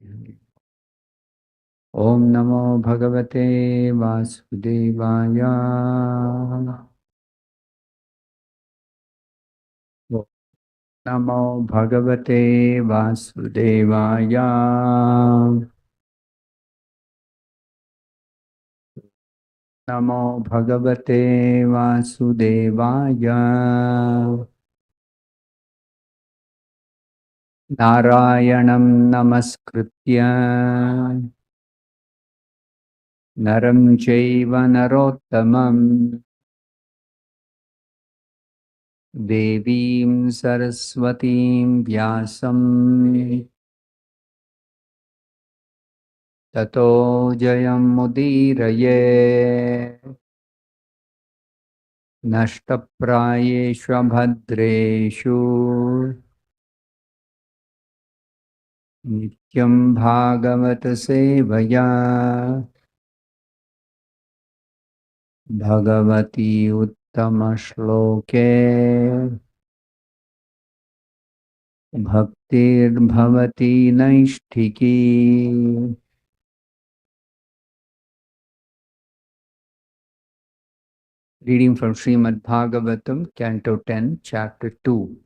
Om Namo Bhagavate Vasudevaya. Om Namo Bhagavate Vasudevaya. Namo Bhagavate Vasudevaya. Narayanam Namaskritya Naram Chaiva Narottamam Devim Saraswatim Vyasam Tato Jayam Mudiraye Nashtaprayeshu Bhadreshu Nityam Bhagavata Sevaya Bhagavati Uttama Shloke Bhaktir Bhavati Naishtiki. Reading from Srimad Bhagavatam, Canto 10, Chapter 2,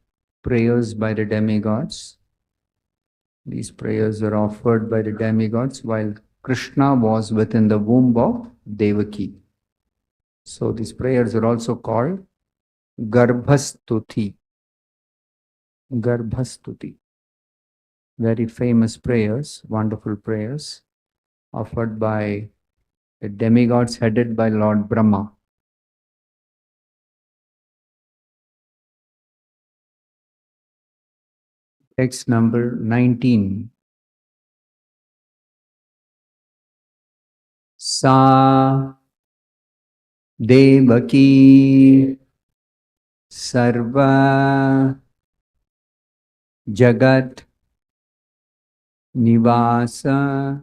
Prayers by the Demigods. These prayers are offered by the demigods while Krishna was within the womb of Devaki. So these prayers are also called Garbhastuti. Garbhastuti. Very famous prayers, wonderful prayers offered by the demigods headed by Lord Brahma. Text number 19. Sa Devaki Sarva Jagat Nivasa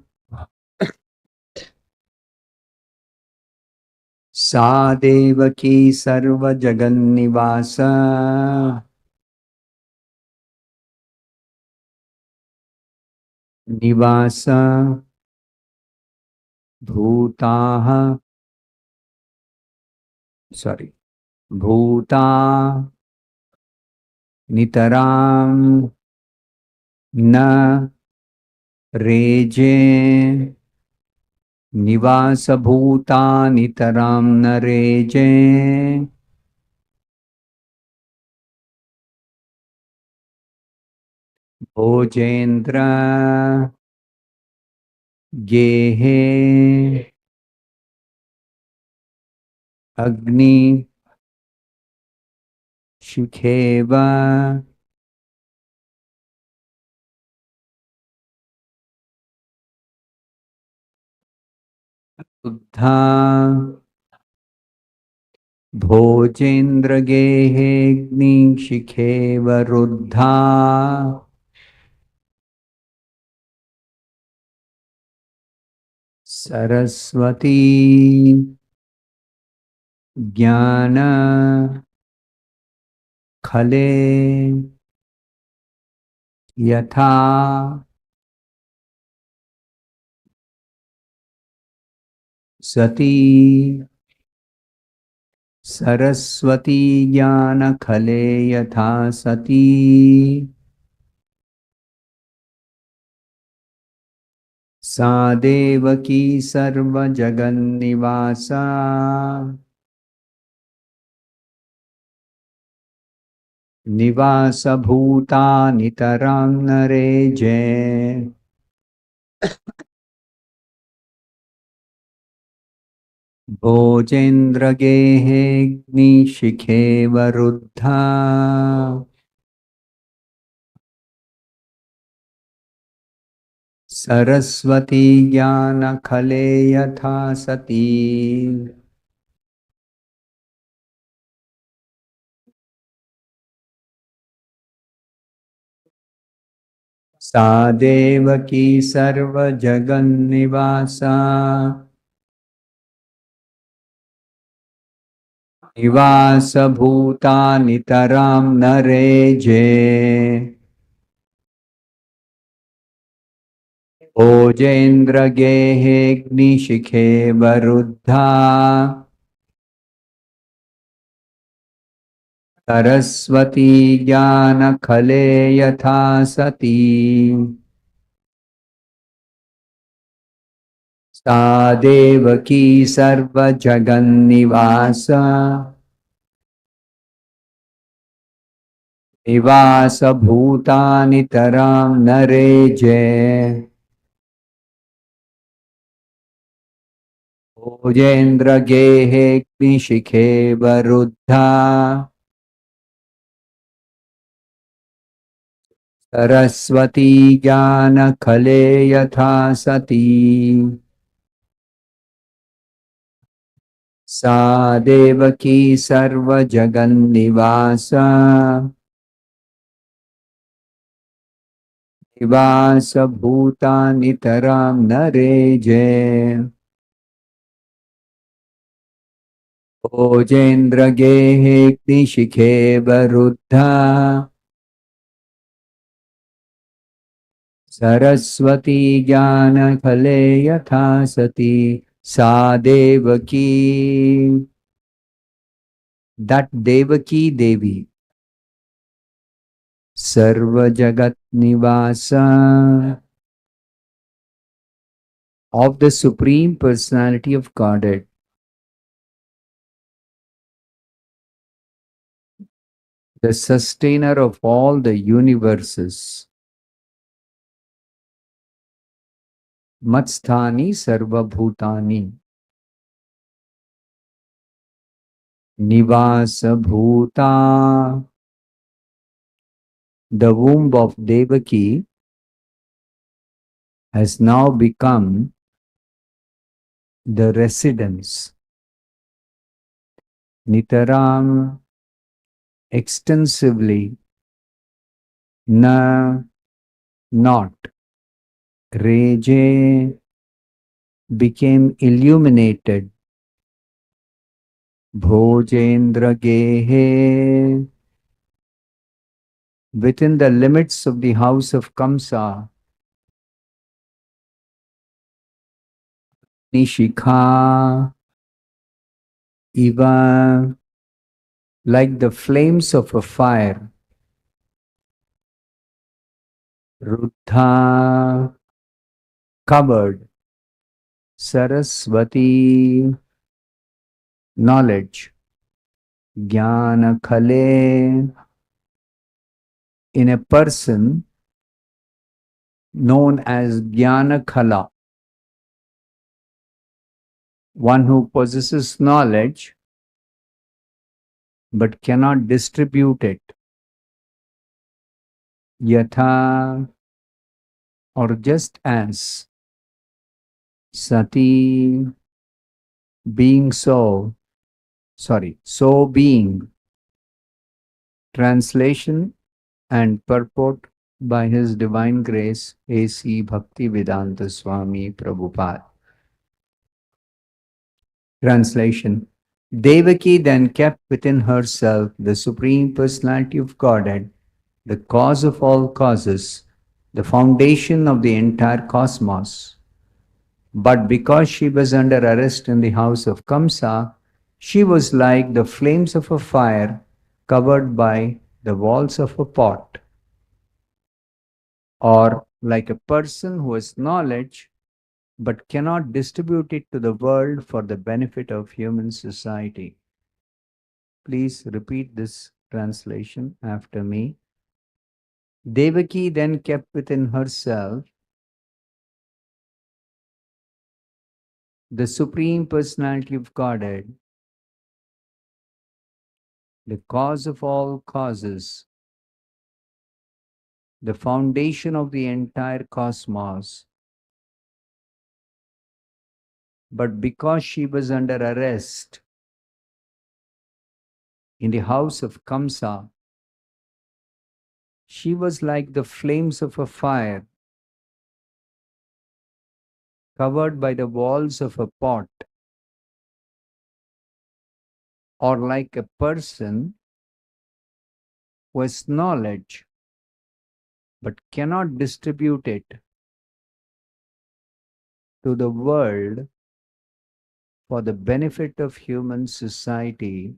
Sa Devaki Sarva Jagat Nivasa Nivasa Bhutaha Bhuta Nitaram Na Reje Nivasa Bhuta Nitaram Na Reje Bhojendra Gehe Agni Shikheva Buddha Bhojendra Gehe Agni Shikheva Ruddha Saraswati Jnana Khale Yatha Sati Saraswati Jnana Khale Yatha Sati Sa Devaki Sarva Jagan Nivasa Nivasa Bhuta Nitaram Nareje Bhojendra Gehe Agni Shikheva Ruddha Saraswati Jnana Khale Yatha Sati. Sa Devaki Sarva Jagan Nivasa Nivasa Bhuta Nitaram Nareje ओजेन्द्र गेहेऽग्निशिखे वरुद्धा Saraswati ज्ञानखले यथा सती सा देवकी सर्वजगन्निवास निवास भूतानि तरां नरेजे ओजेन्द्र गेहेऽग्निशिखे वरुद्धा सरस्वती ज्ञानखले यथा सती सा देवकी सर्वजगन्निवास निवास भूतानि तरां नरेजे ओजेन्द्र गेहेऽग्निशिखे वरुद्धा सरस्वती ज्ञानफले यथा सती सा Devaki that Devaki Devi Sarva Jagat Nivasa of the Supreme Personality of Godhead, the sustainer of all the universes, Matsthani Sarva Bhutani Nivasa Bhuta, the womb of Devaki has now become the residence, Nitaram, extensively, na, not, Reje, became illuminated, Bhojendra Gehe, within the limits of the house of Kamsa, Nishikha, Iva, like the flames of a fire, Ruddha, covered, Saraswati, knowledge, Jnana Khale, in a person known as Jnana Khala, one who possesses knowledge but cannot distribute it. Yatha, or just as, Sati, being so, so being. Translation and purport by His Divine Grace A.C. Bhaktivedanta Swami Prabhupada. Translation. Devaki then kept within herself the Supreme Personality of Godhead, the cause of all causes, the foundation of the entire cosmos. But because she was under arrest in the house of Kamsa, she was like the flames of a fire covered by the walls of a pot, or like a person who has knowledge but cannot distribute it to the world for the benefit of human society. Please repeat this translation after me. Devaki then kept within herself the Supreme Personality of Godhead, the cause of all causes, the foundation of the entire cosmos. But because she was under arrest in the house of Kamsa, she was like the flames of a fire covered by the walls of a pot, or like a person who has knowledge but cannot distribute it to the world for the benefit of human society.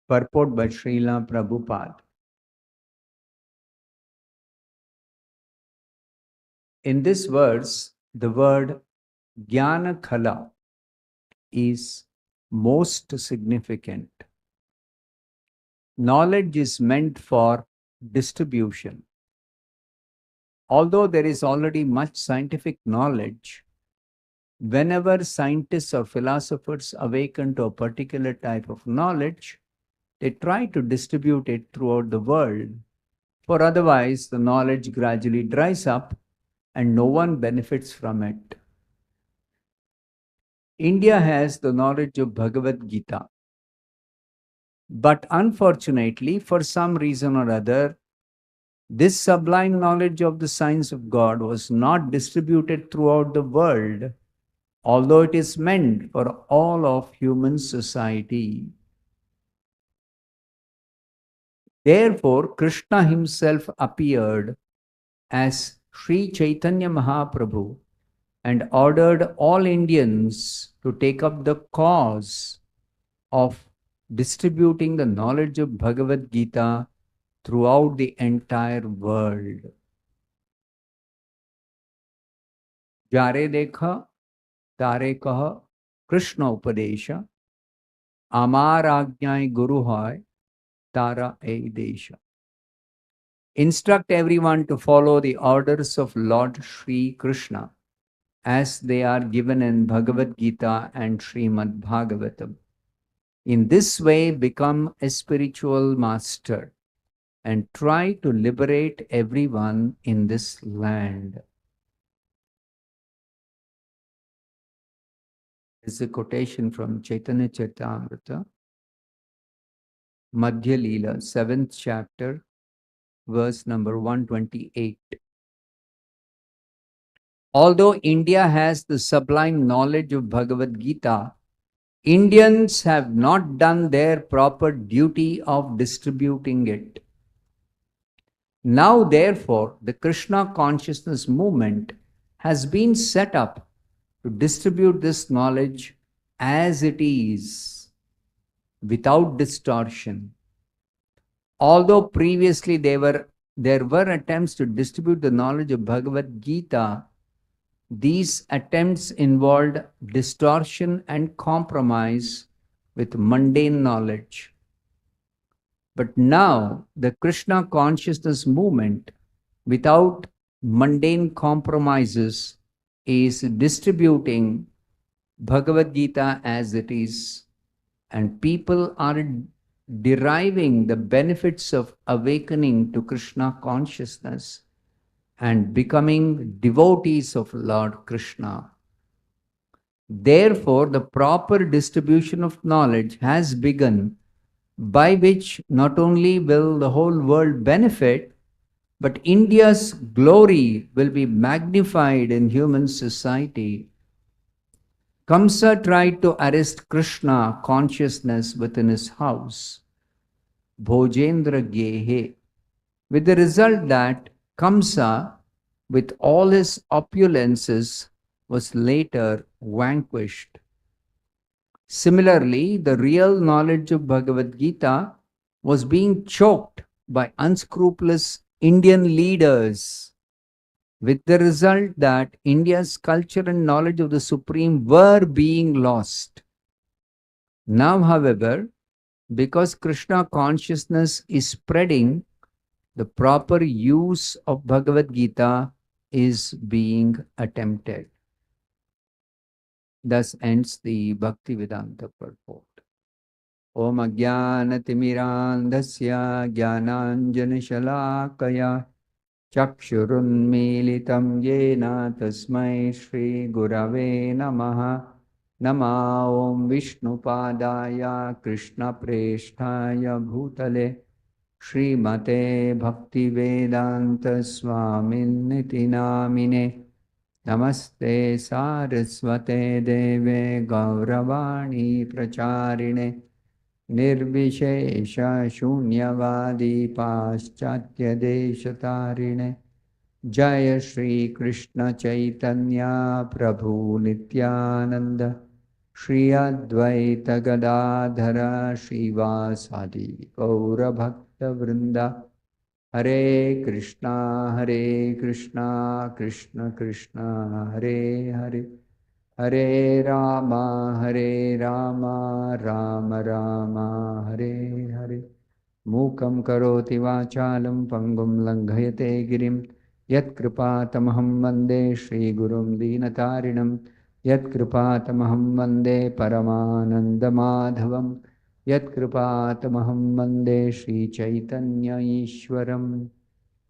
Purport by Srila Prabhupada. In this verse, the word Jnana Khala is most significant. Knowledge is meant for distribution. Although there is already much scientific knowledge, whenever scientists or philosophers awaken to a particular type of knowledge, they try to distribute it throughout the world, for otherwise the knowledge gradually dries up and no one benefits from it. India has the knowledge of Bhagavad Gita, but unfortunately, for some reason or other, this sublime knowledge of the science of God was not distributed throughout the world, although it is meant for all of human society. Therefore, Krishna himself appeared as Sri Chaitanya Mahaprabhu and ordered all Indians to take up the cause of distributing the knowledge of Bhagavad Gita throughout the entire world. Jare dekha तारे कह कृष्ण उपदेश आमार आज्ञाएं गुरु है तारा ए देश. Instruct everyone to follow the orders of Lord Sri Krishna as they are given in Bhagavad Gita and Srimad Bhagavatam. In this way, become a spiritual master and try to liberate everyone in this land. This is a quotation from Chaitanya Charitamrita, Madhya Leela, 7th chapter, verse number 128. Although India has the sublime knowledge of Bhagavad Gita, Indians have not done their proper duty of distributing it. Now, therefore, the Krishna consciousness movement has been set up to distribute this knowledge as it is, without distortion. Although previously there were attempts to distribute the knowledge of Bhagavad Gita, these attempts involved distortion and compromise with mundane knowledge. But now the Krishna consciousness movement, without mundane compromises, is distributing Bhagavad Gita as it is, and people are deriving the benefits of awakening to Krishna consciousness and becoming devotees of Lord Krishna. Therefore, the proper distribution of knowledge has begun, by which not only will the whole world benefit, but India's glory will be magnified in human society. Kamsa tried to arrest Krishna consciousness within his house, Bhojendra Gehe, with the result that Kamsa, with all his opulences, was later vanquished. Similarly, the real knowledge of Bhagavad Gita was being choked by unscrupulous Indian leaders, with the result that India's culture and knowledge of the Supreme were being lost. Now, however, because Krishna consciousness is spreading, the proper use of Bhagavad Gita is being attempted. Thus ends the Bhaktivedanta purport. Om Ajnanatimmirandhasya Jnananjanashalakaya Chakshurunmilitam Yena Tasmai Shri Gurave Namaha. Nama Om Vishnupadaya Krishna Presthaya Bhutale Srimate Bhaktivedanta Swaminiti Namine. Namaste Saraswate Deve Gauravani Pracharine Nirvishesha Shunyavadi Paschatya Deshatarine Jaya Shri Krishna Chaitanya Prabhu Nityananda Shri Advaita Gadadhara Srivasadi Gaura Bhakta Vrinda Hare Krishna Krishna Krishna Hare Hare Hare Rama Rama Rama Hare Hare Mukam karoti vachalam pangum langhayate girim Yat kripatamaham vande Shri Gurum Dinatarinam Yat kripatamaham vande Paramananda Madhavam Yat kripatamaham vande Shri Chaitanya Ishwaram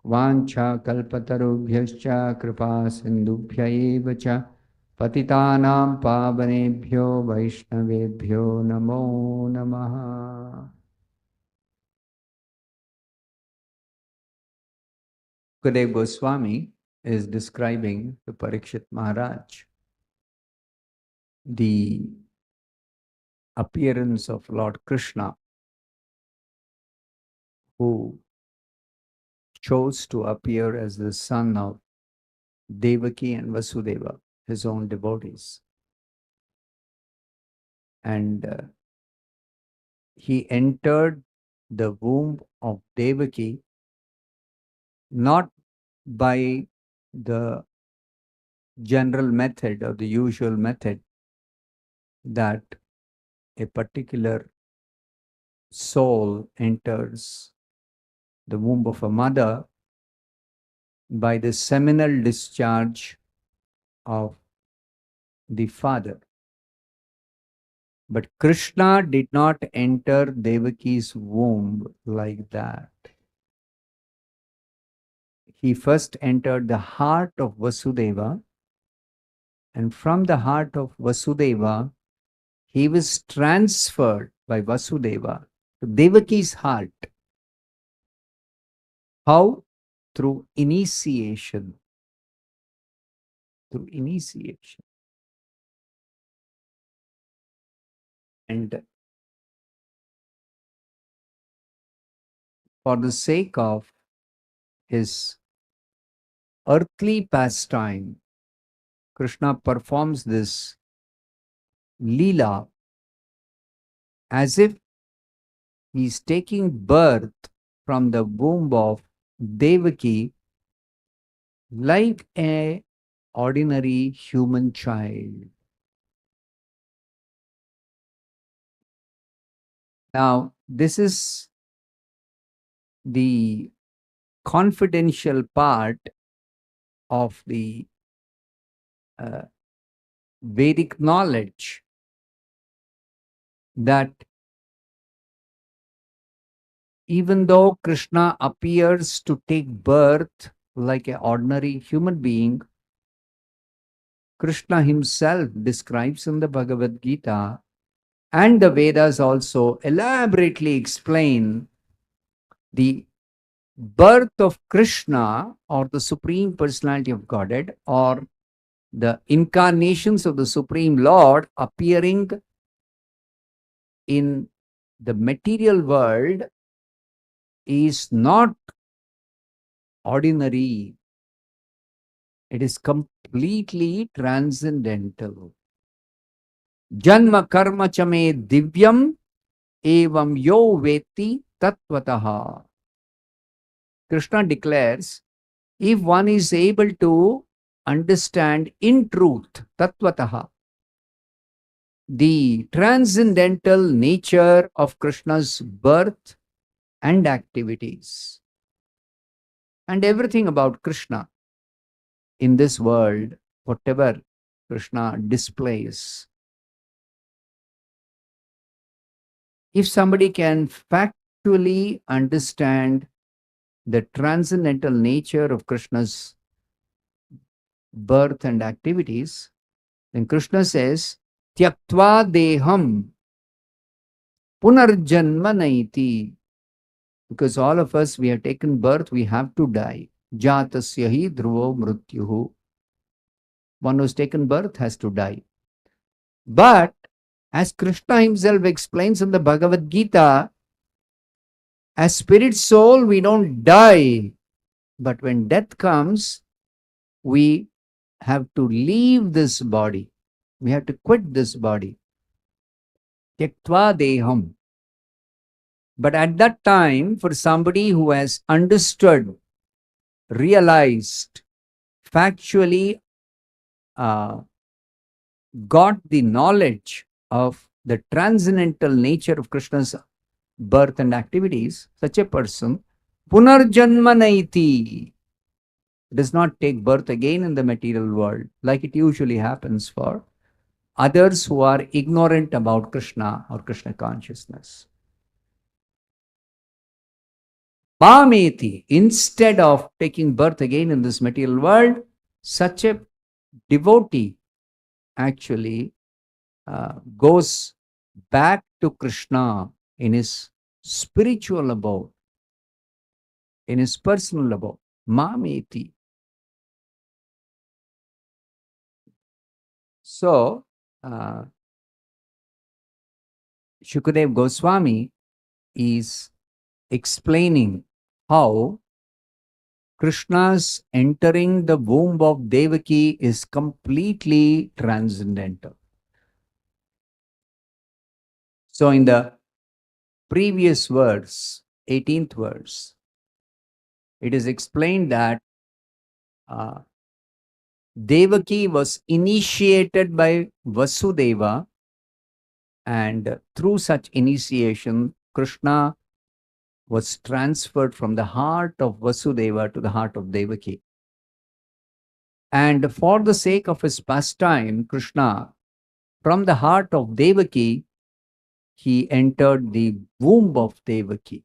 Vancha kalpatarubhyascha kripa sindubhya eva cha patitanam pavanebhyo vaishnavebhyo namo namaha. Sukadeva Goswami is describing to Parikshit Maharaj the appearance of Lord Krishna, who chose to appear as the son of Devaki and Vasudeva, his own devotees. And he entered the womb of Devaki not by the general method or the usual method that a particular soul enters the womb of a mother by the seminal discharge of the father. But Krishna did not enter Devaki's womb like that. He first entered the heart of Vasudeva, and from the heart of Vasudeva, he was transferred by Vasudeva to Devaki's heart. How? Through initiation. Through initiation. And for the sake of his earthly pastime, Krishna performs this Leela as if he is taking birth from the womb of Devaki like an ordinary human child. Now, this is the confidential part of the Vedic knowledge, that even though Krishna appears to take birth like an ordinary human being, Krishna himself describes in the Bhagavad Gita, and the Vedas also elaborately explain the birth of Krishna, or the Supreme Personality of Godhead, or the incarnations of the Supreme Lord appearing in the material world is not ordinary. It is completely transcendental. Janma karma chame divyam evam yo veti tatvataha. Krishna declares, if one is able to understand in truth, tatvataha, the transcendental nature of Krishna's birth and activities, and everything about Krishna in this world, whatever Krishna displays. If somebody can factually understand the transcendental nature of Krishna's birth and activities, then Krishna says, Tyaktva deham punarjanma naiti. Because all of us, we have taken birth, we have to die. Jatasya hi dhruvo mrityuhu. One who's taken birth has to die. But As Krishna himself explains in the Bhagavad Gita, as spirit soul, we don't die. But when death comes, we have to leave this body. We have to quit this body. Tyaktva deham. But at that time, for somebody who has understood, realized, factually got the knowledge of the transcendental nature of Krishna's birth and activities, such a person, punarjanma naiti, does not take birth again in the material world, like it usually happens for others who are ignorant about Krishna or Krishna consciousness. Mameti, instead of taking birth again in this material world, such a devotee actually goes back to Krishna in his spiritual abode, in his personal abode. Mameti. So, Shukadev Goswami is explaining how Krishna's entering the womb of Devaki is completely transcendental. So, in the previous verse, 18th verse, it is explained that Devaki was initiated by Vasudeva, and through such initiation, Krishna was transferred from the heart of Vasudeva to the heart of Devaki. And for the sake of his pastime, Krishna, from the heart of Devaki, he entered the womb of Devaki.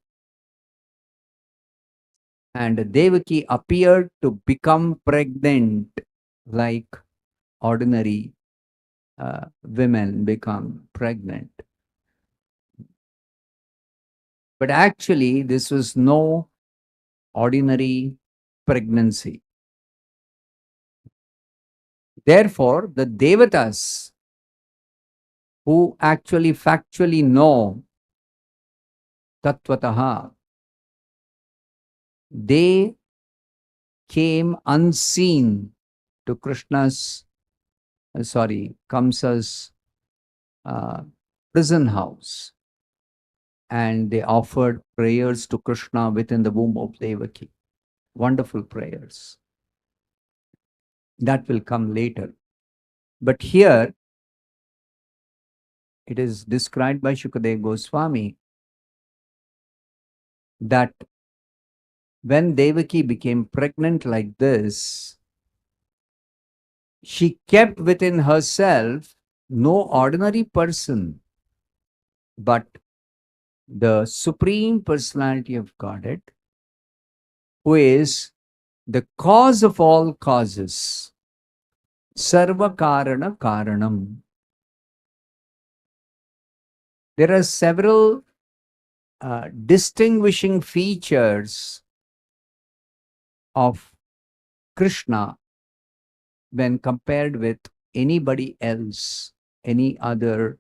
And Devaki appeared to become pregnant like ordinary women become pregnant. But actually, this was no ordinary pregnancy. Therefore, the Devatas who actually factually know Tattvataha, they came unseen to Krishna's, Kamsa's prison house, and they offered prayers to Krishna within the womb of Devaki. Wonderful prayers. That will come later. But here, it is described by Shukadev Goswami that when Devaki became pregnant like this, she kept within herself no ordinary person, but the Supreme Personality of Godhead, who is the cause of all causes, Sarva Karana Karanam. There are several distinguishing features of Krishna when compared with anybody else, any other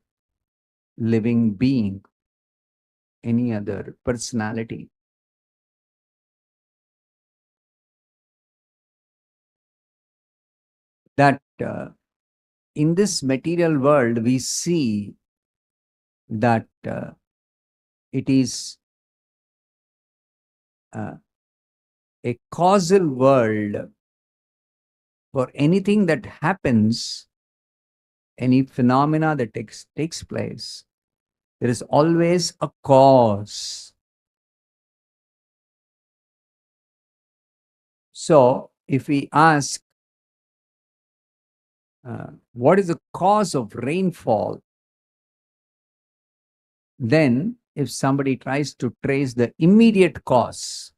living being, any other personality. That in this material world, we see that it is a causal world for anything that happens, any phenomena that takes place. There is always a cause. So, if we ask, what is the cause of rainfall? Then, if somebody tries to trace the immediate cause,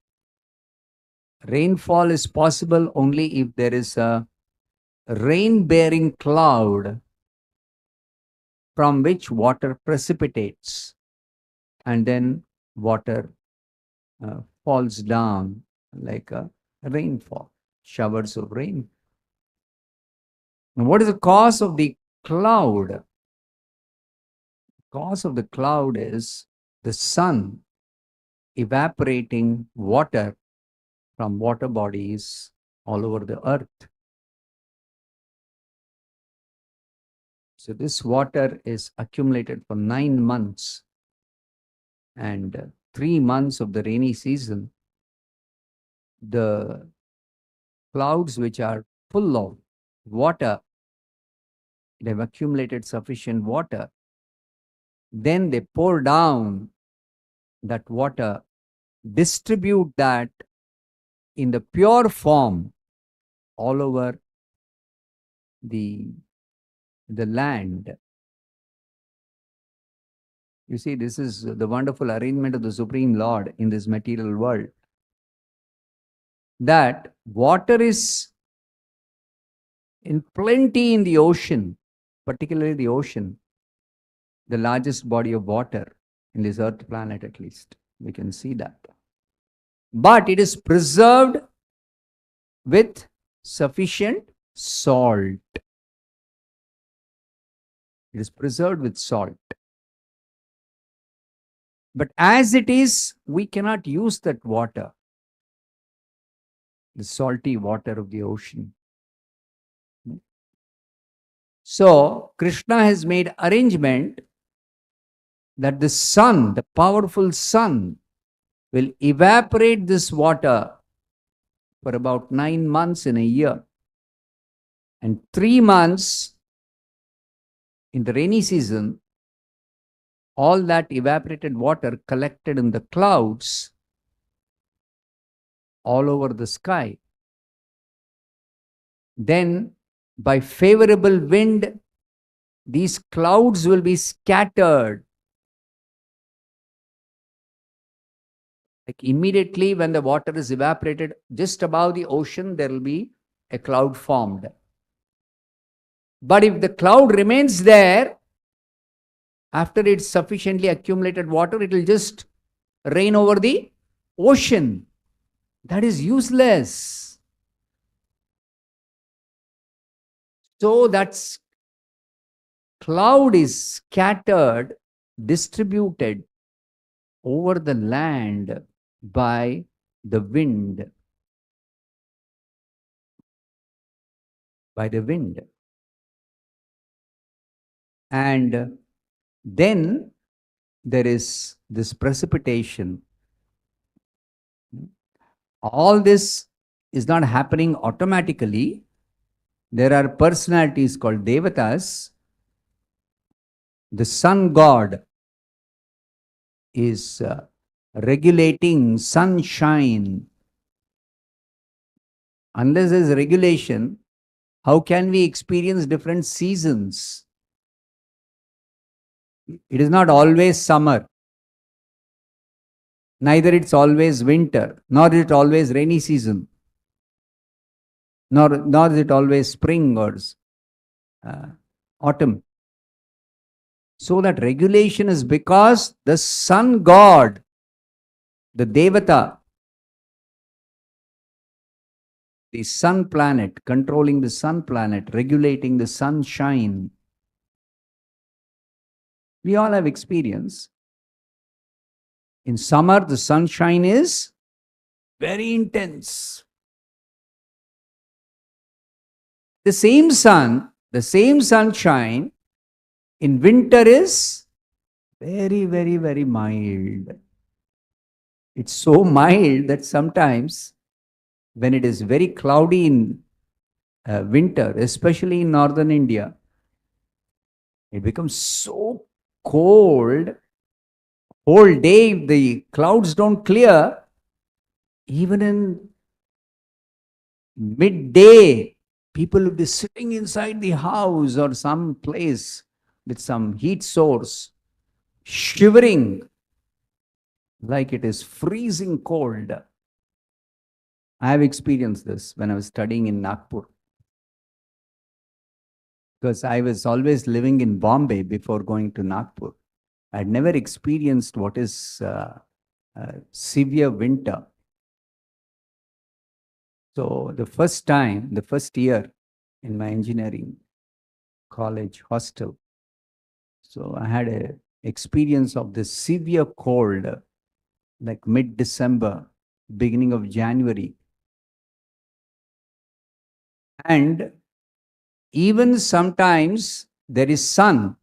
rainfall is possible only if there is a rain-bearing cloud from which water precipitates, and then water falls down like a rainfall, showers of rain. Now, what is the cause of the cloud? cause of the cloud is the sun evaporating water from water bodies all over the earth. So this water is accumulated for 9 months, and 3 months of the rainy season, the clouds which are full of water, they've accumulated sufficient water. Then they pour down that water, distribute that in the pure form all over the land. You see, this is the wonderful arrangement of the Supreme Lord in this material world. That water is in plenty in the ocean, particularly the ocean, the largest body of water in this earth planet, at least. We can see that. But it is preserved with sufficient salt. It is preserved with salt. But as it is, we cannot use that water, the salty water of the ocean. So, Krishna has made arrangement that the sun, the powerful sun, will evaporate this water for about 9 months in a year. And 3 months in the rainy season, all that evaporated water collected in the clouds all over the sky. Then, by favorable wind, these clouds will be scattered. Like immediately when the water is evaporated, just above the ocean, there will be a cloud formed. But if the cloud remains there, after it's sufficiently accumulated water, it will just rain over the ocean. That is useless. So that cloud is scattered, distributed over the land by the wind. By the wind. And then there is this precipitation. All this is not happening automatically. There are personalities called Devatas. The sun god is regulating sunshine. Unless there is regulation, how can we experience different seasons? It is not always summer. Neither it's always winter, nor is it always rainy season, nor is it always spring or autumn. So that regulation is because the sun god, the Devata, the sun planet, controlling the sun planet, regulating the sunshine. We all have experience. In summer, the sunshine is very intense. The same sun, the same sunshine in winter is very, very, very mild. It's so mild that sometimes when it is very cloudy in winter, especially in northern India, it becomes so cold. Whole day, if the clouds don't clear, even in midday, people will be sitting inside the house or some place with some heat source, shivering like it is freezing cold. I have experienced this when I was studying in Nagpur. Because I was always living in Bombay before going to Nagpur. I had never experienced what is severe winter. So the first year in my engineering college hostel, so I had a experience of this severe cold, like mid-December, beginning of January. And even sometimes there is sun.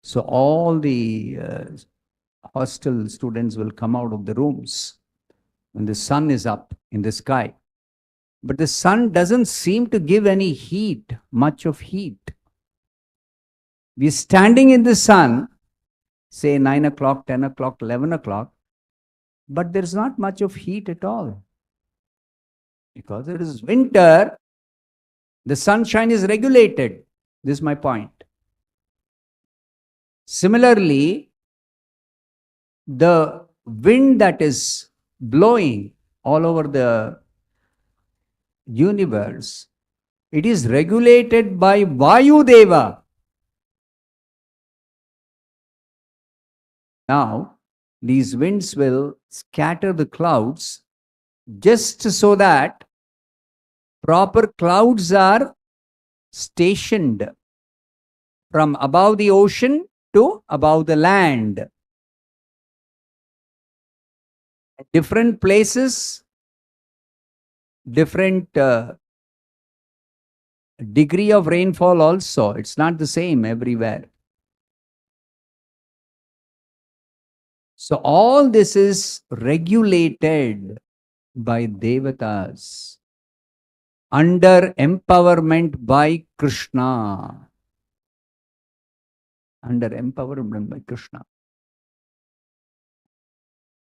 So all the hostel students will come out of the rooms when the sun is up in the sky. But the sun doesn't seem to give any heat, much of heat. We're standing in the sun, say 9 o'clock, 10 o'clock, 11 o'clock, but there's not much of heat at all. Because it is winter, the sunshine is regulated. This is my point. Similarly, the wind that is blowing all over the universe, it is regulated by Vayu Deva. Now, these winds will scatter the clouds just so that proper clouds are stationed from above the ocean to above the land. Different places, different degree of rainfall also. It's not the same everywhere. So all this is regulated by devatas under empowerment by Krishna. Under empowerment by Krishna.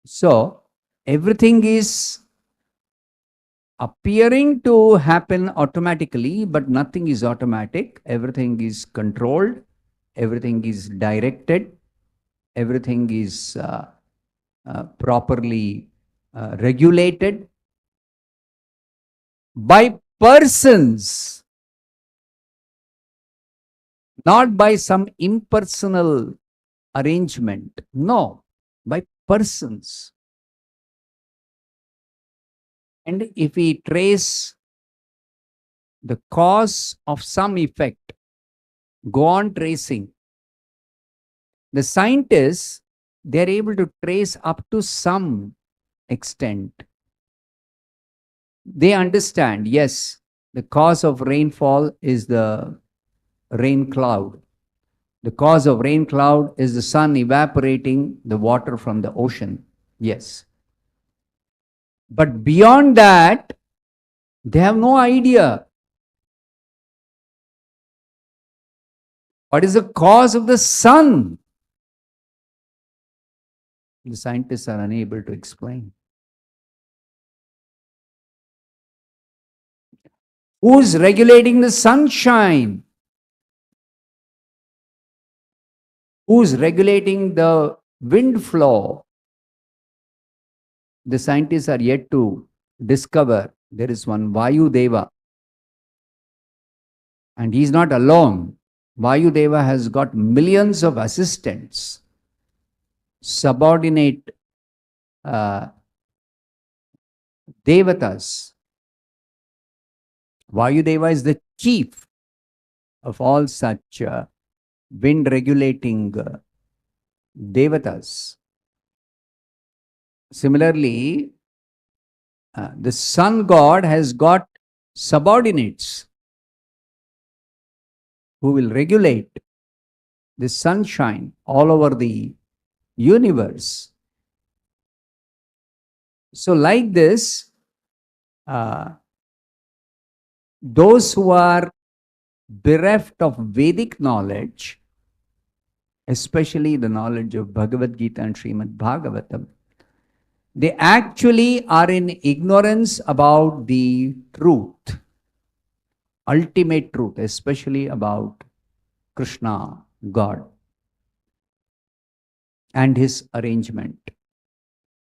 So everything is appearing to happen automatically, but nothing is automatic. Everything is controlled. Everything is directed. Everything is properly regulated by persons, not by some impersonal arrangement. No, by persons. And if we trace the cause of some effect, go on tracing, the scientists, they're able to trace up to some extent. They understand, yes, the cause of rainfall is the rain cloud. The cause of rain cloud is the sun evaporating the water from the ocean. Yes. But beyond that, they have no idea. What is the cause of the sun? The scientists are unable to explain. Who's regulating the sunshine? Who's regulating the wind flow? The scientists are yet to discover. There is one Vayu Deva. And he's not alone. Vayu Deva has got millions of assistants, subordinate devatas. Vayu Deva is the chief of all such wind regulating devatas. Similarly, the sun god has got subordinates who will regulate the sunshine all over the universe. So like this, those who are bereft of Vedic knowledge, especially the knowledge of Bhagavad Gita and Srimad Bhagavatam, they actually are in ignorance about the truth, ultimate truth, especially about Krishna, God, and his arrangement.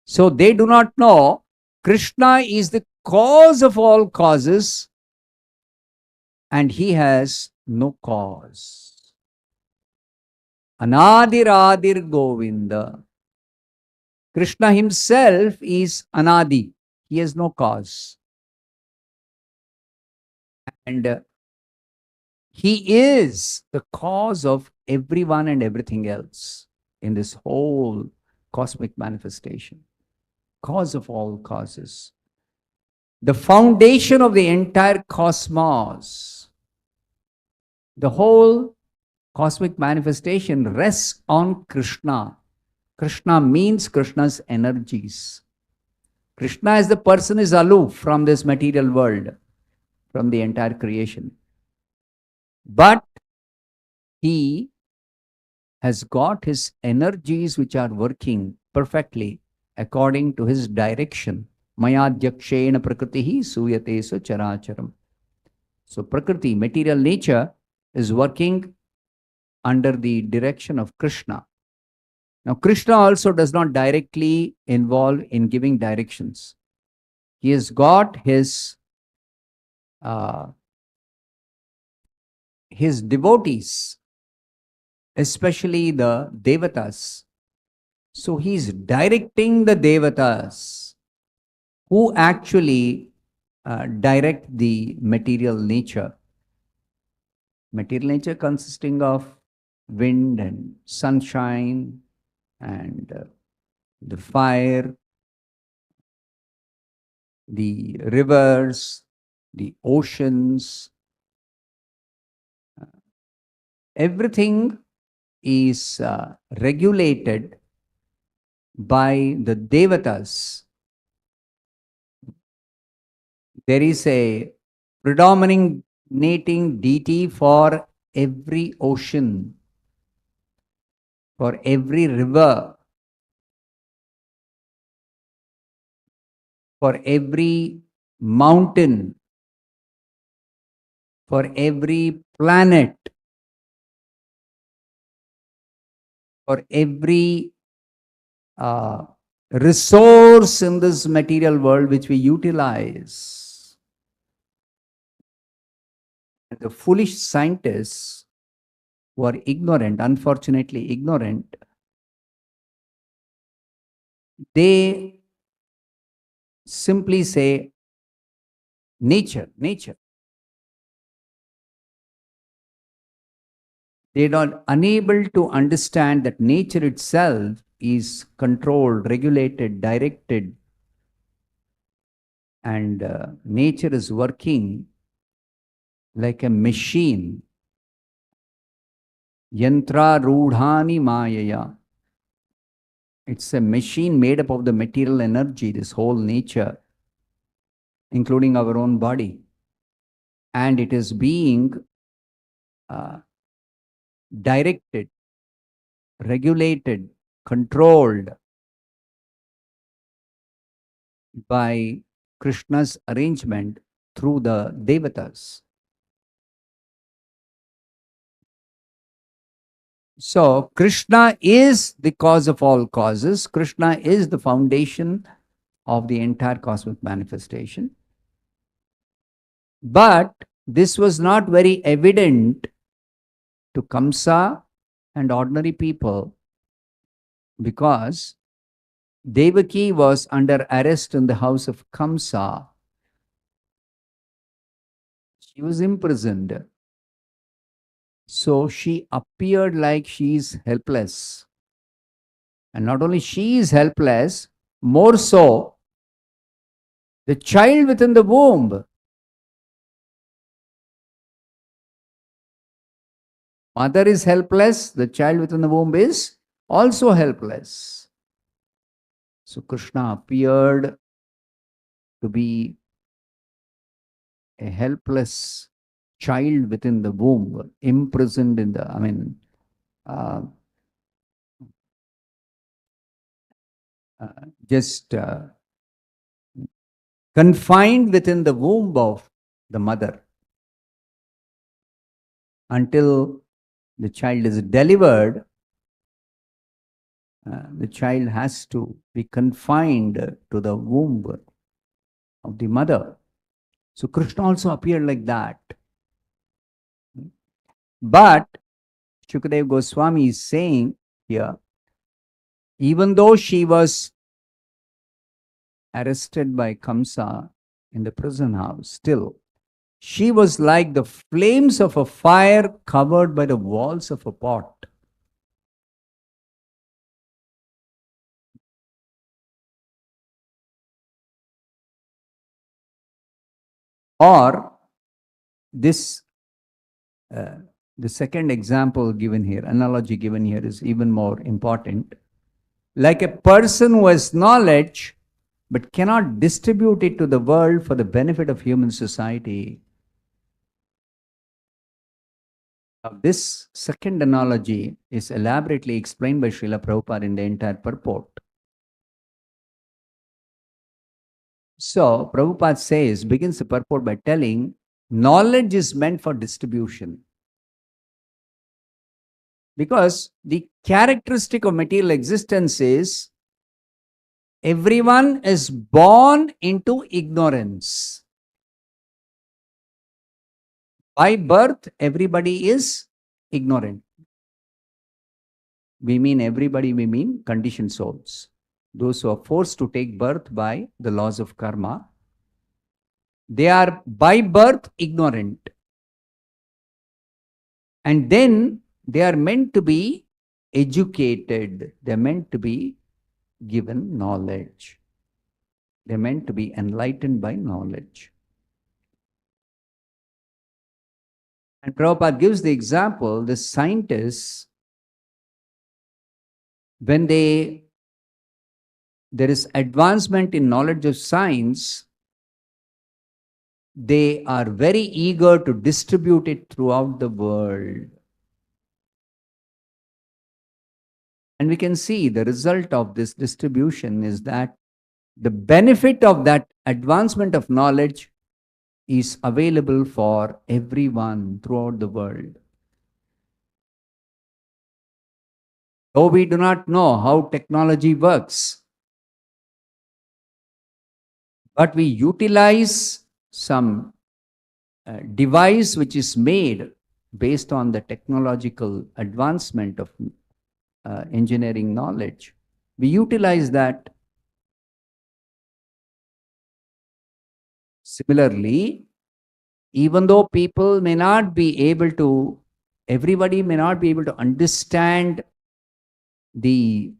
So they do not know Krishna is the cause of all causes and he has no cause. Anadiradir Govinda. Krishna himself is Anadi. He has no cause. And He is the cause of everyone and everything else in this whole cosmic manifestation. Cause of all causes. The foundation of the entire cosmos. The whole cosmic manifestation rests on Krishna. Krishna means Krishna's energies. Krishna as the person is aloof from this material world, from the entire creation. But he has got his energies which are working perfectly according to his direction. Mayadhyakshena prakritihi suyate so characharam. So Prakriti, material nature, is working under the direction of Krishna. Now, Krishna also does not directly involve in giving directions. He has got his devotees, especially the devatas. So he's directing the devatas who actually direct the material nature. Material nature consisting of wind and sunshine and the fire, the rivers, the oceans. Everything is regulated by the devatas. There is a predominating deity for every ocean, for every river, for every mountain, for every planet, for every resource in this material world which we utilize. The foolish scientists who are ignorant, unfortunately ignorant, they simply say nature, nature. They are unable to understand that nature itself is controlled, regulated, directed, and nature is working like a machine. Yantra rudhani mayaya. It's a machine made up of the material energy, this whole nature, including our own body. And it is being directed, regulated, controlled by Krishna's arrangement through the devatas. So, Krishna is the cause of all causes. Krishna is the foundation of the entire cosmic manifestation. But this was not very evident to Kamsa and ordinary people because Devaki was under arrest in the house of Kamsa. She was imprisoned. So she appeared like she is helpless. And not only she is helpless, more so, the child within the womb. Mother is helpless, the child within the womb is also helpless. So Krishna appeared to be a helpless child within the womb, imprisoned in the, just confined within the womb of the mother until the child is delivered. The child has to be confined to the womb of the mother. So Krishna also appeared like that. But Shukadeva Goswami is saying here, even though she was arrested by Kamsa in the prison house, still She was like the flames of a fire covered by the walls of a pot. Or this, the second example given here, analogy given here is even more important. Like a person who has knowledge but cannot distribute it to the world for the benefit of human society. Now, this second analogy is elaborately explained by Srila Prabhupada in the entire purport. So, Prabhupada begins the purport by telling, knowledge is meant for distribution. Because the characteristic of material existence is everyone is born into ignorance. By birth, everybody is ignorant. We mean everybody, we mean conditioned souls. Those who are forced to take birth by the laws of karma, they are by birth ignorant. And then they are meant to be educated. They're meant to be given knowledge. They're meant to be enlightened by knowledge. And Prabhupada gives the example, the scientists, when there is advancement in knowledge of science, they are very eager to distribute it throughout the world. And we can see the result of this distribution is that the benefit of that advancement of knowledge is available for everyone throughout the world. Though we do not know how technology works, but we utilize some device which is made based on the technological advancement of engineering knowledge. We utilize that. Similarly, even though people may not be able to, everybody may not be able to understand the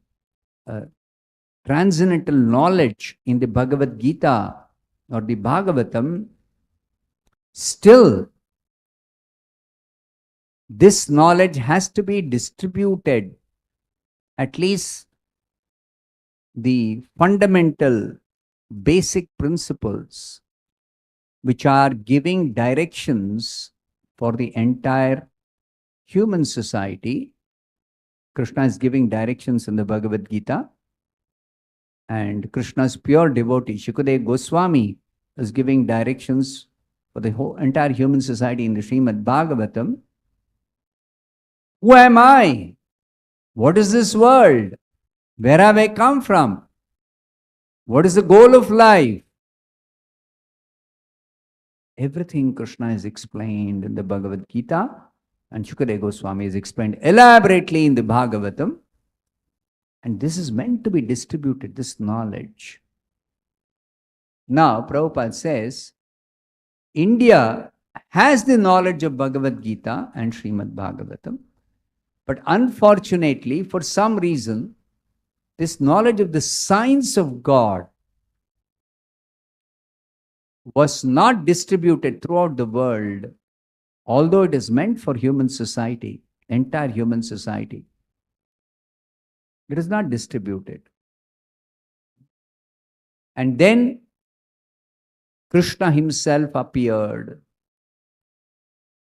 transcendental knowledge in the Bhagavad Gita or the Bhagavatam, still this knowledge has to be distributed. At least the fundamental basic principles which are giving directions for the entire human society. Krishna is giving directions in the Bhagavad Gita, and Krishna's pure devotee, Shukadeva Goswami, is giving directions for the whole entire human society in the Srimad Bhagavatam. Who am I? What is this world? Where have I come from? What is the goal of life? Everything Krishna is explained in the Bhagavad Gita, and Shukadeva Goswami is explained elaborately in the Bhagavatam. And this is meant to be distributed, this knowledge. Now, Prabhupada says, India has the knowledge of Bhagavad Gita and Srimad Bhagavatam, but unfortunately, for some reason, this knowledge of the science of God was not distributed throughout the world, although it is meant for human society, entire human society. It is not distributed. And then Krishna himself appeared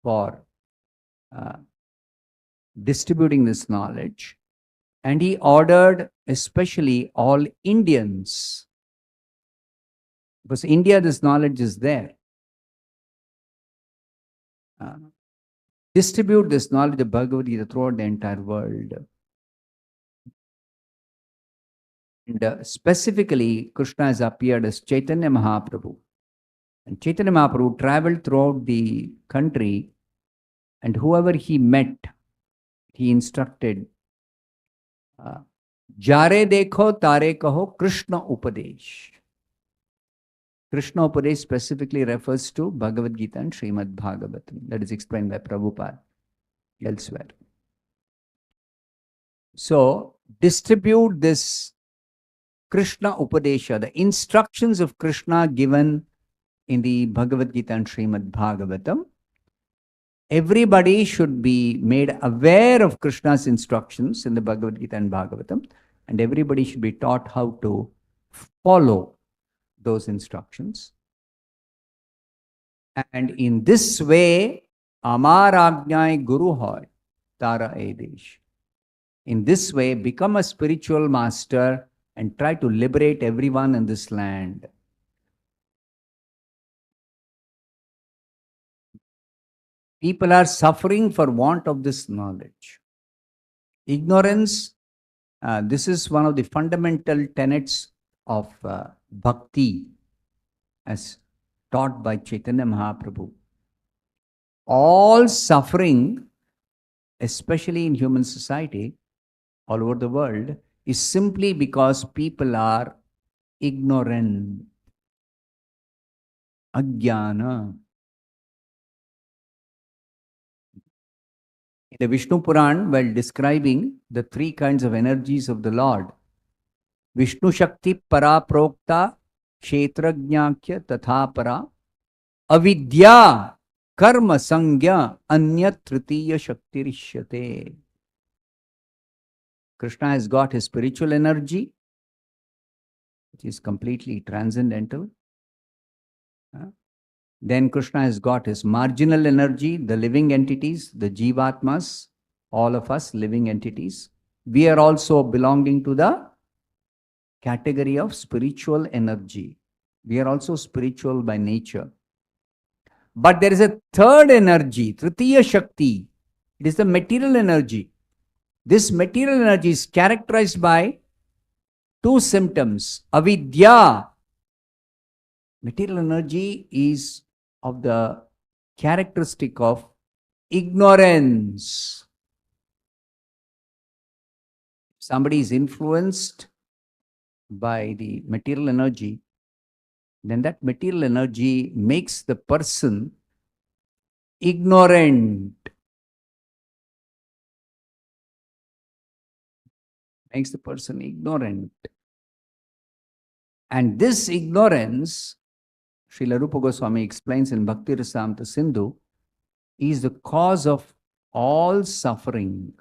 for distributing this knowledge, and he ordered especially all Indians, because India this knowledge is there, distribute this knowledge of Bhagavad Gita throughout the entire world. And specifically, Krishna has appeared as Chaitanya Mahaprabhu. And Chaitanya Mahaprabhu traveled throughout the country, and whoever he met, he instructed, Jare dekho tare kaho Krishna Upadesh. Krishna Upadesh specifically refers to Bhagavad Gita and Srimad Bhagavatam. That is explained by Prabhupada elsewhere. So, distribute this Krishna Upadesha, the instructions of Krishna given in the Bhagavad Gita and Srimad Bhagavatam. Everybody should be made aware of Krishna's instructions in the Bhagavad Gita and Bhagavatam, and everybody should be taught how to follow those instructions. And in this way, Amar Ajnai Guru Hoy, Tara Edesh. In this way, become a spiritual master and try to liberate everyone in this land. People are suffering for want of this knowledge. Ignorance, this is one of the fundamental tenets of bhakti as taught by Chaitanya Mahaprabhu. All suffering, especially in human society, all over the world, is simply because people are ignorant. Ajnana. In the Vishnu Puran, while describing the three kinds of energies of the Lord, Vishnu Shakti Para Prokta Kshetrajnakya Tatha Para Avidya Karma Sangya Anya Tritiya Shaktirishyate. Krishna has got his spiritual energy, which is completely transcendental. Then Krishna has got his marginal energy, the living entities, the Jivatmas, all of us living entities. We are also belonging to the category of spiritual energy. We are also spiritual by nature. But there is a third energy, Tritiya Shakti. It is the material energy. This material energy is characterized by two symptoms. Avidya. Material energy is of the characteristic of ignorance. Somebody is influenced by the material energy, then that material energy makes the person ignorant. Makes the person ignorant. And this ignorance, Srila Rupa Goswami explains in Bhakti Rasamrita Sindhu, is the cause of all suffering.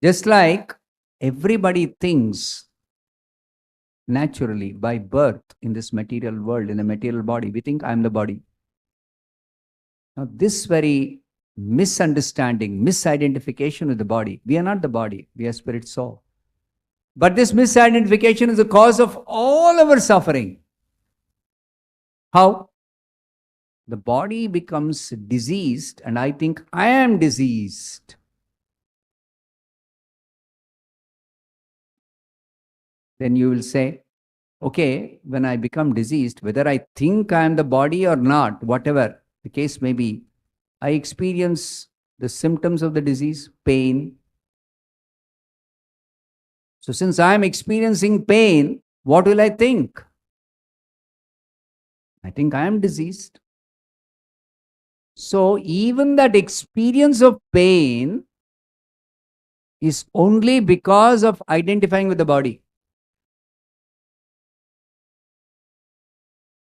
Just like everybody thinks naturally by birth in this material world, in the material body, we think I am the body. Now, this very misunderstanding, misidentification with the body, we are not the body, we are spirit soul. But this misidentification is the cause of all our suffering. How? The body becomes diseased and I think I am diseased. Then you will say, okay, when I become diseased, whether I think I am the body or not, whatever the case may be, I experience the symptoms of the disease, pain. So since I am experiencing pain, what will I think? I think I am diseased. So even that experience of pain is only because of identifying with the body.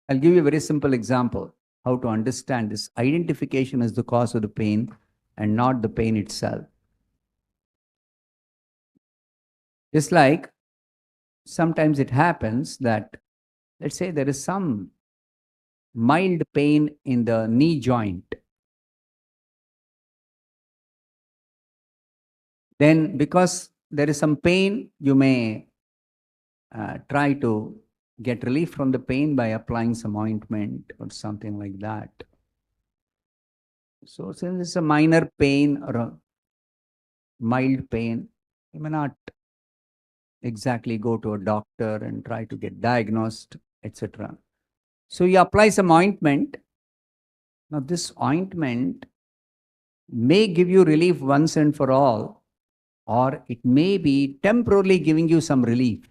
I'll give you a very simple example how to understand this. Identification is the cause of the pain and not the pain itself. Just like sometimes it happens that, let's say there is some mild pain in the knee joint. Then because there is some pain, you may try to get relief from the pain by applying some ointment or something like that. So since it's a minor pain or a mild pain, you may not exactly go to a doctor and try to get diagnosed, etc. So you apply some ointment. Now this ointment may give you relief once and for all, or it may be temporarily giving you some relief.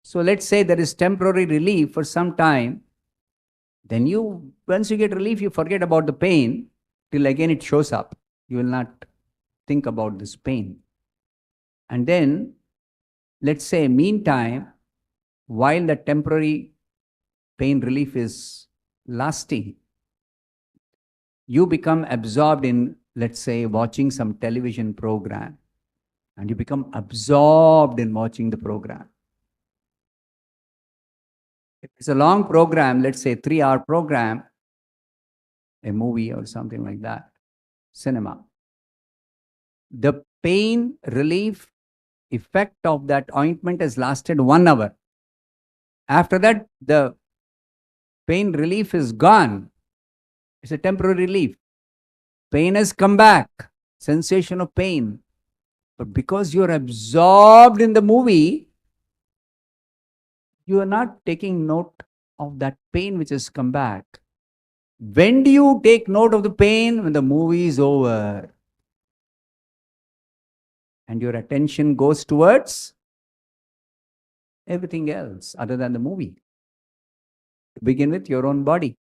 So let's say there is temporary relief for some time. Then once you get relief, you forget about the pain till again it shows up. You will not think about this pain. And then, let's say, meantime, while the temporary pain relief is lasting, you become absorbed in, let's say, watching some television program, and you become absorbed in watching the program. If it's a long program, let's say 3-hour program, a movie or something like that, cinema, the pain relief effect of that ointment has lasted 1 hour. After that, the pain relief is gone. It's a temporary relief. Pain has come back, sensation of pain. But because you're absorbed in the movie, you are not taking note of that pain which has come back. When do you take note of the pain? When the movie is over. And your attention goes towards everything else other than the movie. To begin with, your own body.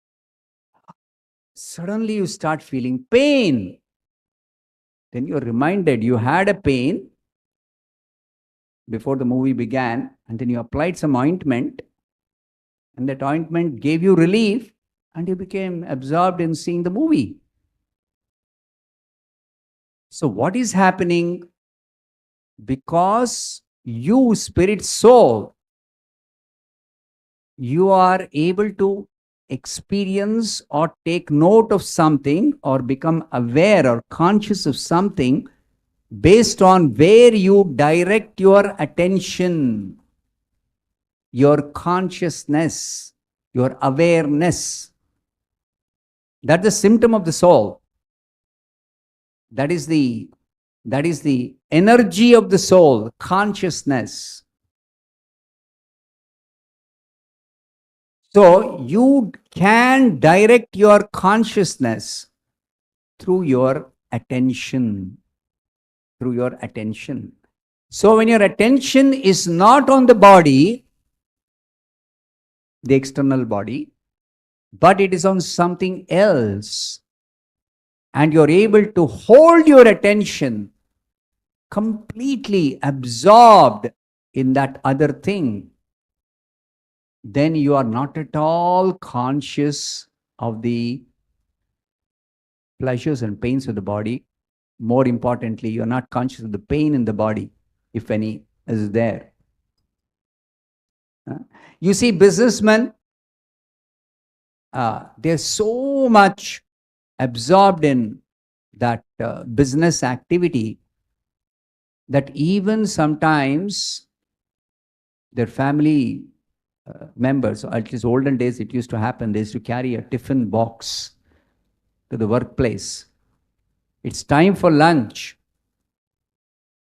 Suddenly you start feeling pain. Then you're reminded you had a pain before the movie began, and then you applied some ointment, and that ointment gave you relief, and you became absorbed in seeing the movie. So what is happening? Because you, spirit soul, you are able to experience or take note of something or become aware or conscious of something based on where you direct your attention, your consciousness, your awareness. That's the symptom of the soul. That is the energy of the soul, consciousness. So you can direct your consciousness through your attention. Through your attention. So when your attention is not on the body, the external body, but it is on something else, and you're able to hold your attention completely absorbed in that other thing, then you are not at all conscious of the pleasures and pains of the body. More importantly, you are not conscious of the pain in the body, if any is there. You see, businessmen, they're so much absorbed in that business activity that even sometimes their family members, or at least olden days it used to happen, they used to carry a tiffin box to the workplace. It's time for lunch.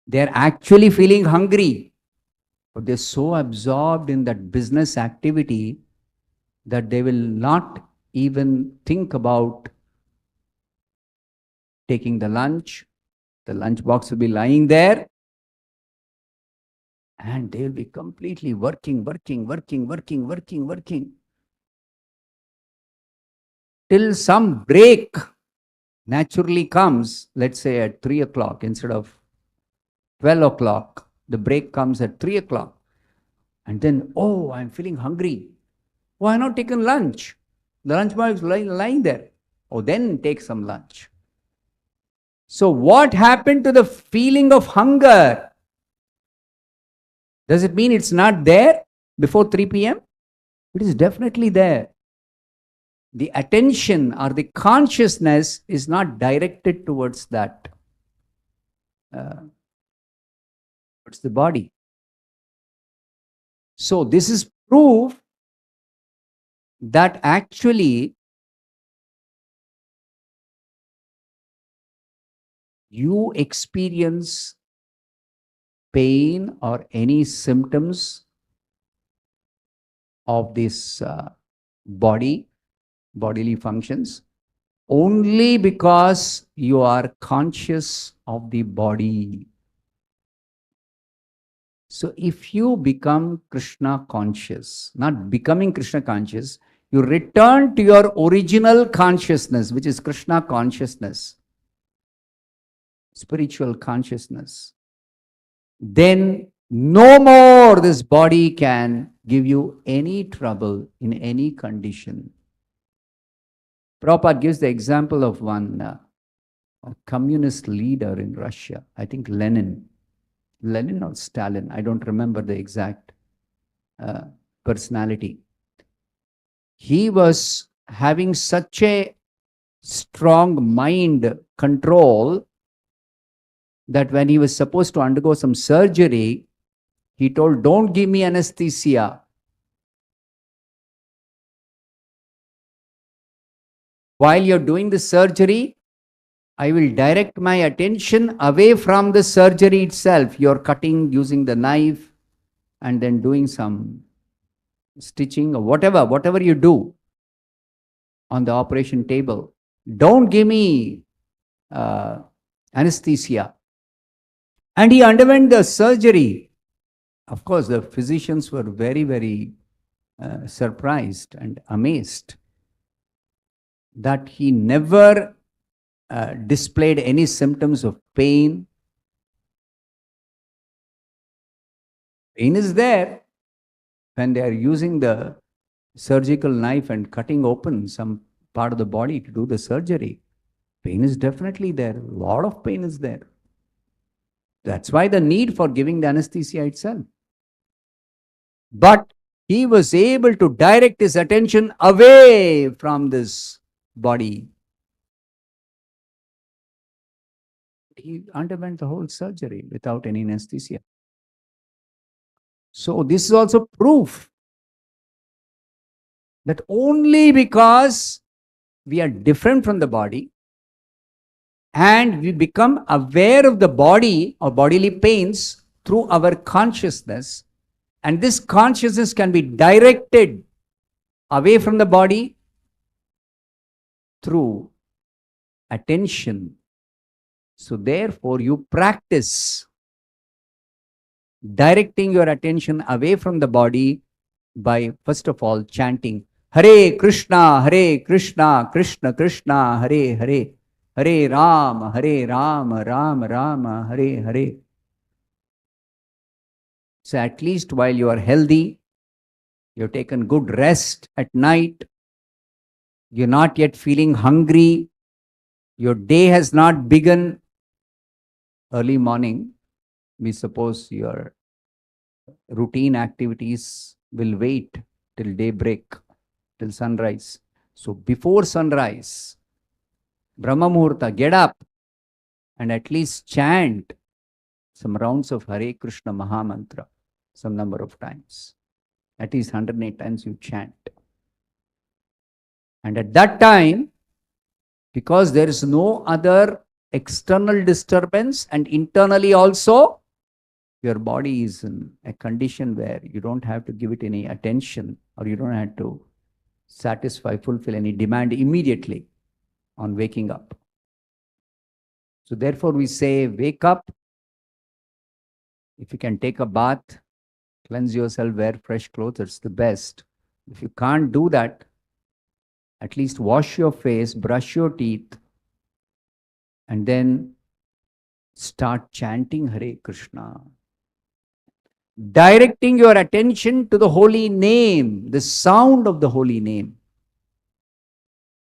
They're actually feeling hungry, but they're so absorbed in that business activity that they will not even think about taking the lunch. The lunch box will be lying there, and they'll be completely working till some break naturally comes, let's say at 3 o'clock instead of 12 o'clock. The break comes at 3 o'clock. And then, oh, I'm feeling hungry. Why not taking lunch? The lunch box is lying there. Oh, then take some lunch. So what happened to the feeling of hunger? Does it mean it's not there before 3 p.m.? It is definitely there. The attention or the consciousness is not directed towards that. Towards the body. So this is proof that actually you experience pain or any symptoms of this bodily functions only because you are conscious of the body. So if you become Krishna conscious, not becoming Krishna conscious, you return to your original consciousness, which is Krishna consciousness, spiritual consciousness, then no more this body can give you any trouble in any condition. Prabhupada gives the example of one a communist leader in Russia, I think Lenin or Stalin, I don't remember the exact personality. He was having such a strong mind control that when he was supposed to undergo some surgery, he told, "Don't give me anesthesia. While you're doing the surgery, I will direct my attention away from the surgery itself. You're cutting using the knife and then doing some stitching or whatever you do on the operation table. Don't give me anesthesia." And he underwent the surgery. Of course, the physicians were very, very surprised and amazed that he never displayed any symptoms of pain. Pain is there when they are using the surgical knife and cutting open some part of the body to do the surgery. Pain is definitely there. A lot of pain is there. That's why the need for giving the anesthesia itself. But he was able to direct his attention away from this body. He underwent the whole surgery without any anesthesia. So this is also proof that only because we are different from the body and we become aware of the body or bodily pains through our consciousness, and this consciousness can be directed away from the body through attention. So therefore you practice directing your attention away from the body by, first of all, chanting Hare Krishna, Krishna Krishna, Hare Hare, Hare Rama, Rama Rama, Hare Hare. So at least while you are healthy, you've taken good rest at night, you're not yet feeling hungry, your day has not begun. Early morning, we suppose your routine activities will wait till daybreak, till sunrise. So before sunrise, Brahma Muhurta, get up and at least chant some rounds of Hare Krishna Mahamantra, some number of times. At least 108 times you chant. And at that time, because there is no other external disturbance and internally also, your body is in a condition where you don't have to give it any attention or you don't have to fulfill any demand immediately on waking up. So therefore we say, wake up. If you can take a bath, cleanse yourself, wear fresh clothes, it's the best. If you can't do that, at least wash your face, brush your teeth, and then start chanting Hare Krishna. Directing your attention to the holy name, the sound of the holy name.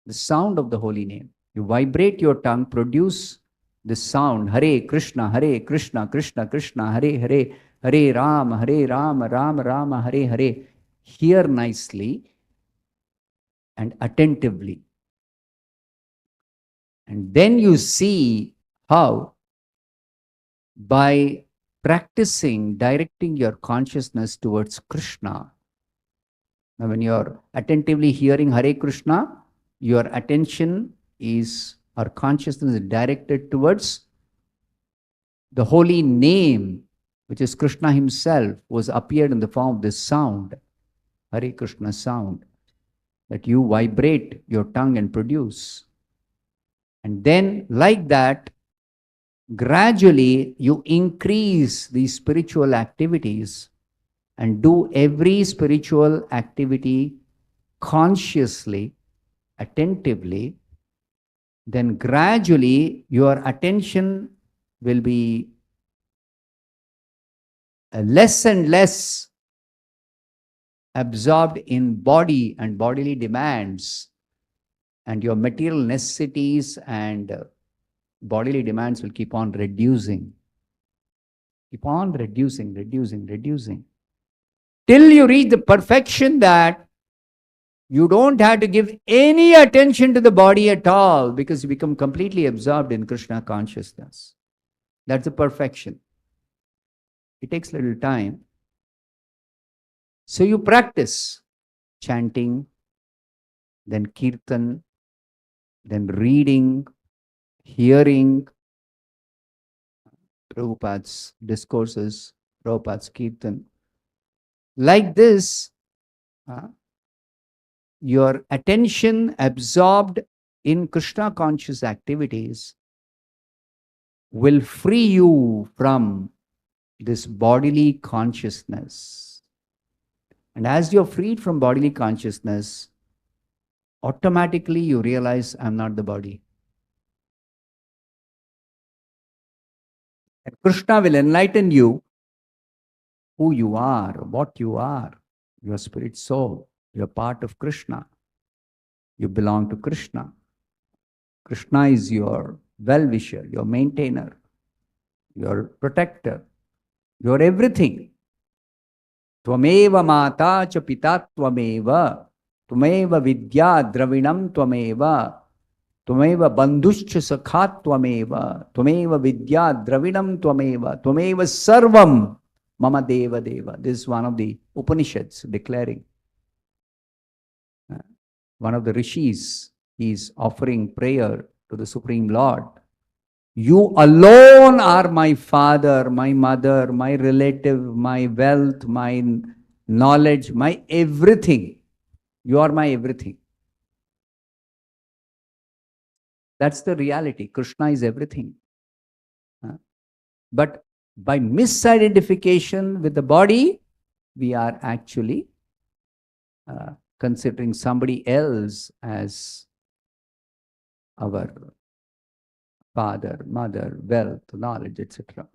The sound of the holy name. You vibrate your tongue, produce the sound, Hare Krishna, Krishna Krishna, Hare Hare, Hare Rama, Rama Rama, Hare Hare. Hear nicely and attentively. And then you see how by practicing directing your consciousness towards Krishna. Now when you're attentively hearing Hare Krishna, your attention is, or consciousness is directed towards the holy name, which is Krishna himself, was appeared in the form of this sound, Hare Krishna sound, that you vibrate your tongue and produce. And then, like that, gradually you increase these spiritual activities and do every spiritual activity consciously, attentively. Then gradually your attention will be less and less absorbed in body and bodily demands, and your material necessities and bodily demands will keep on reducing, reducing, till you reach the perfection that you don't have to give any attention to the body at all, because you become completely absorbed in Krishna consciousness. That's the perfection. It takes little time. So you practice chanting, then kirtan, then reading, hearing Prabhupada's discourses, Prabhupada's kirtan. Like this, your attention absorbed in Krishna conscious activities will free you from this bodily consciousness. And as you're freed from bodily consciousness, automatically you realize, I'm not the body. And Krishna will enlighten you who you are, what you are. Your spirit soul. You're part of Krishna. You belong to Krishna. Krishna is your well-wisher, your maintainer, your protector, your everything. Tvameva mata cha pita tvameva, tvameva vidya dravinam tvameva, tvameva bandhuscha sakha tvameva, tvameva vidya dravinam tvameva, tvameva sarvam mama deva deva. This is one of the Upanishads declaring. One of the rishis is offering prayer to the Supreme Lord. You alone are my father, my mother, my relative, my wealth, my knowledge, my everything. You are my everything. That's the reality. Krishna is everything. But by misidentification with the body, we are actually considering somebody else as our father, mother, wealth, knowledge, etc.,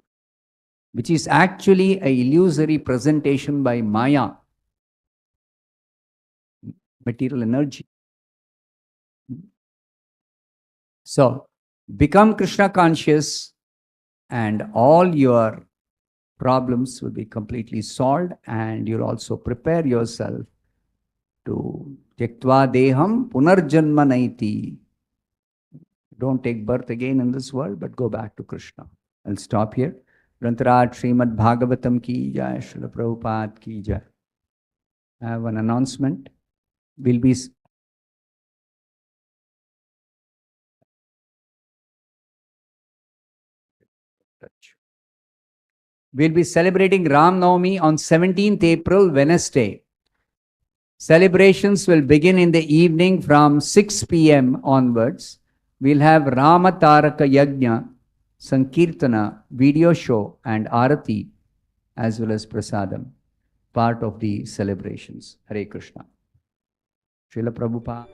which is actually an illusory presentation by Maya, material energy. So, become Krishna conscious and all your problems will be completely solved, and you'll also prepare yourself to Tyaktva Deham Punarjanma Naiti. Don't take birth again in this world, but go back to Krishna. I'll stop here. Grantaraj Srimad Bhagavatam ki jai, Srila Prabhupada ki jai. I have an announcement. We'll be celebrating Ram Navami on 17th April, Wednesday. Celebrations will begin in the evening from 6 p.m. onwards. We'll have Rama Taraka Yajna, Sankirtana, video show, and Arati, as well as Prasadam, part of the celebrations. Hare Krishna. Srila Prabhupada.